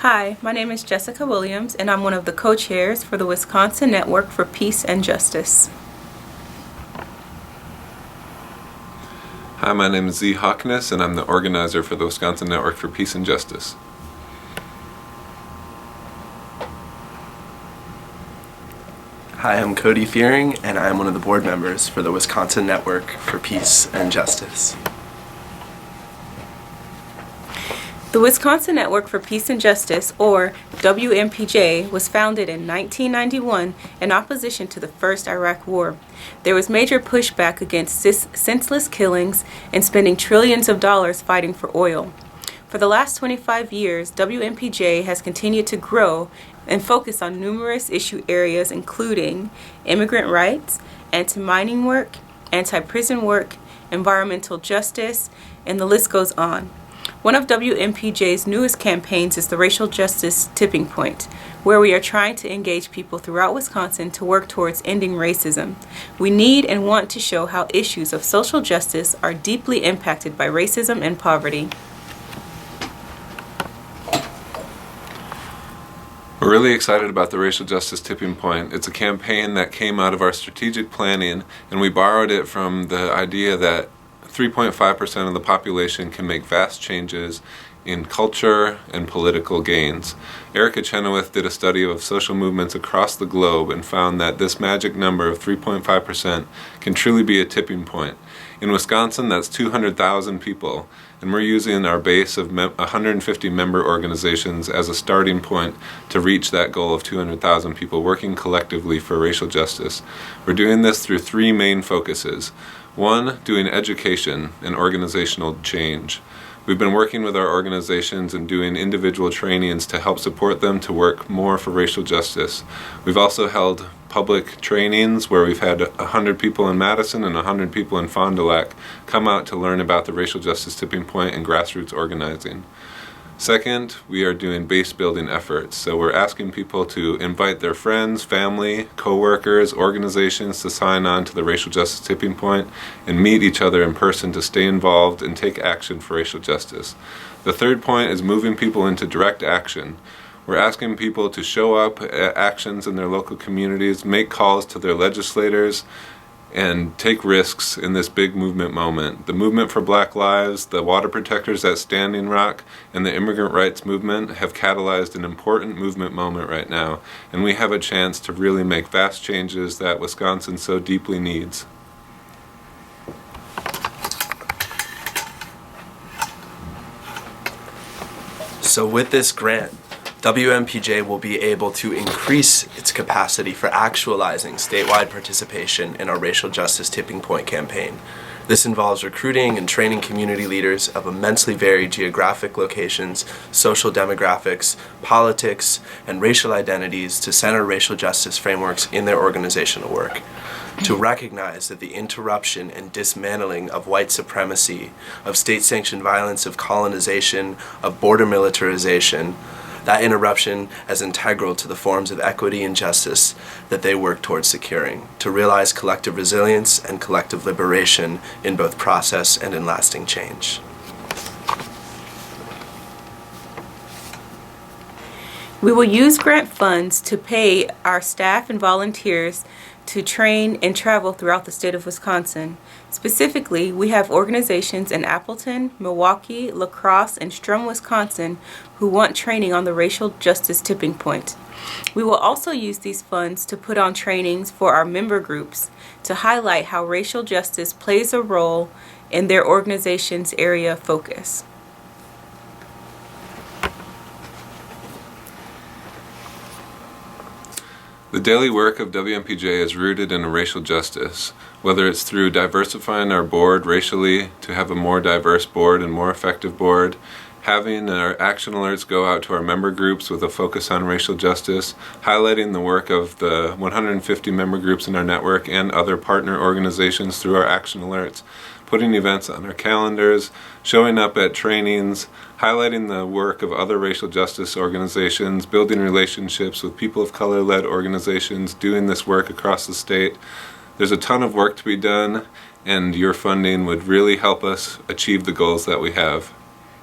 Hi, my name is Jessica Williams, and I'm one of the co-chairs for the Wisconsin Network for Peace and Justice. Hi, my name is Z. Hawkness, and I'm the organizer for the Wisconsin Network for Peace and Justice. Hi, I'm Cody Fearing, and I'm one of the board members for the Wisconsin Network for Peace and Justice. The Wisconsin Network for Peace and Justice, or WNPJ, was founded in 1991 in opposition to the First Iraq War. There was major pushback against senseless killings and spending trillions of dollars fighting for oil. For the last 25 years, WNPJ has continued to grow and focus on numerous issue areas including immigrant rights, anti-mining work, anti-prison work, environmental justice, and the list goes on. One of WNPJ's newest campaigns is the Racial Justice Tipping Point, where we are trying to engage people throughout Wisconsin to work towards ending racism. We need and want to show how issues of social justice are deeply impacted by racism and poverty. We're really excited about the Racial Justice Tipping Point. It's a campaign that came out of our strategic planning, and we borrowed it from the idea that 3.5% of the population can make vast changes in culture and political gains. Erica Chenoweth did a study of social movements across the globe and found that this magic number of 3.5% can truly be a tipping point. In Wisconsin, that's 200,000 people, and we're using our base of 150 member organizations as a starting point to reach that goal of 200,000 people working collectively for racial justice. We're doing this through three main focuses. One, doing education and organizational change. We've been working with our organizations and doing individual trainings to help support them to work more for racial justice. We've also held public trainings where we've had 100 people in Madison and 100 people in Fond du Lac come out to learn about the Racial Justice Tipping Point and grassroots organizing. Second, we are doing base building efforts. So we're asking people to invite their friends, family, co-workers, organizations to sign on to the Racial Justice Tipping Point and meet each other in person to stay involved and take action for racial justice. The third point is moving people into direct action. We're asking people to show up at actions in their local communities, make calls to their legislators, and take risks in this big movement moment. The movement for Black Lives, the water protectors at Standing Rock, and the immigrant rights movement have catalyzed an important movement moment right now, and we have a chance to really make vast changes that Wisconsin so deeply needs. So with this grant, WNPJ will be able to increase its capacity for actualizing statewide participation in our Racial Justice Tipping Point campaign. This involves recruiting and training community leaders of immensely varied geographic locations, social demographics, politics, and racial identities to center racial justice frameworks in their organizational work. To recognize that the interruption and dismantling of white supremacy, of state-sanctioned violence, of colonization, of border militarization, that interruption as integral to the forms of equity and justice that they work towards securing, to realize collective resilience and collective liberation in both process and in lasting change. We will use grant funds to pay our staff and volunteers to train and travel throughout the state of Wisconsin. Specifically, we have organizations in Appleton, Milwaukee, La Crosse, and Strum, Wisconsin who want training on the Racial Justice Tipping Point. We will also use these funds to put on trainings for our member groups to highlight how racial justice plays a role in their organization's area of focus. The daily work of WNPJ is rooted in racial justice, whether it's through diversifying our board racially to have a more diverse board and more effective board, having our action alerts go out to our member groups with a focus on racial justice, highlighting the work of the 150 member groups in our network and other partner organizations through our action alerts, putting events on our calendars, showing up at trainings, highlighting the work of other racial justice organizations, building relationships with people of color-led organizations, doing this work across the state. There's a ton of work to be done, and your funding would really help us achieve the goals that we have.